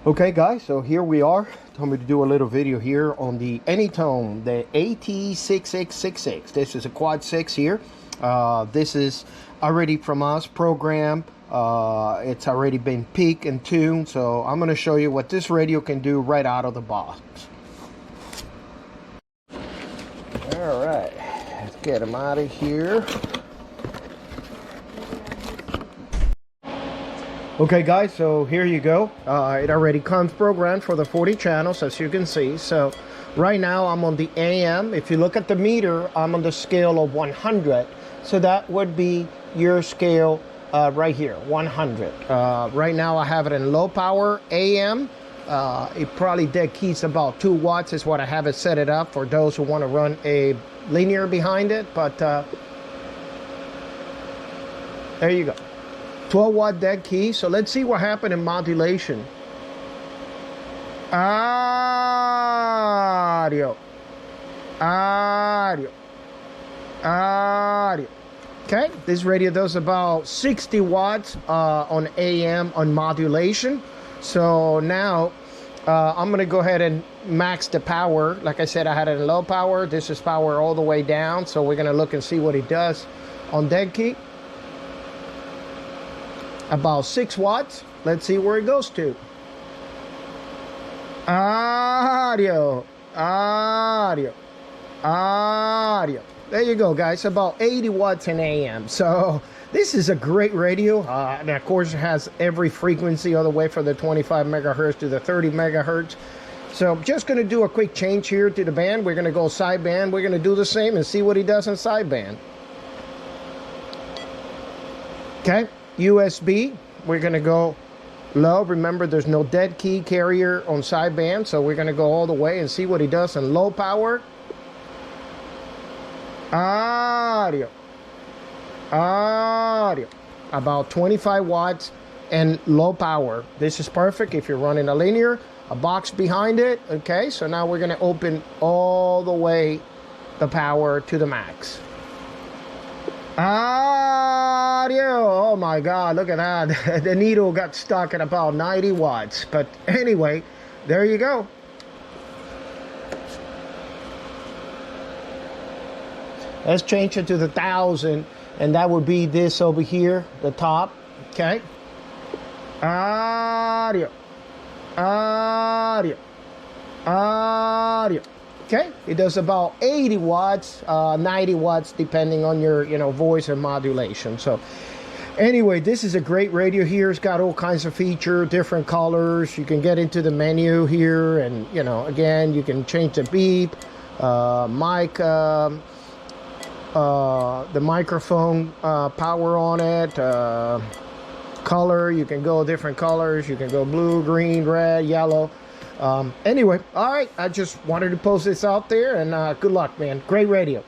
Okay guys, so here we are. Told me to do a little video here on the Anytone, the AT6666. This is a quad 6 here. This is already from us programmed. It's already been peaked and tuned, so I'm going to show you what this radio can do right out of the box. All right, let's get them out of here. Okay guys, so here you go. It already comes programmed for the 40 channels, as you can see. So right now I'm on the AM. If you look at the meter, I'm on the scale of 100. So that would be your scale right here, 100. Right now I have it in low power AM. It probably dead keys about 2 watts is what I have it set it up for those who want to run a linear behind it. But there you go. 12-watt dead key. So let's see what happened in modulation. Audio. Okay, this radio does about 60 watts on AM on modulation. So now I'm gonna go ahead and max the power. Like I said, I had it in low power. This is power all the way down. So we're gonna look and see what it does on dead key. About 6 watts. Let's see where it goes to. Audio. There you go, guys. About 80 watts in AM. So this is a great radio. And of course it has every frequency all the way from the 25 megahertz to the 30 megahertz. So I'm just going to do a quick change here to the band. We're going to go sideband. We're going to do the same and see what he does in sideband. Okay. USB, we're going to go low. Remember, there's no dead key carrier on sideband, so we're going to go all the way and see what he does in low power. Audio. About 25 watts and low power. This is perfect if you're running a linear, a box behind it. Okay, so now we're going to open all the way the power to the max. Audio. Oh my God, look at that. The needle got stuck at about 90 watts. But anyway, there you go. Let's change it to the 1000, and that would be this over here, the top. Okay. Audio. Okay, it does about 80 watts, 90 watts, depending on your, voice and modulation. So anyway, this is a great radio here. It's got all kinds of features, different colors. You can get into the menu here and, again, you can change the beep, mic, the microphone power on it, color. You can go different colors. You can go blue, green, red, yellow. Anyway, all right, I just wanted to post this out there, and good luck, man. Great radio.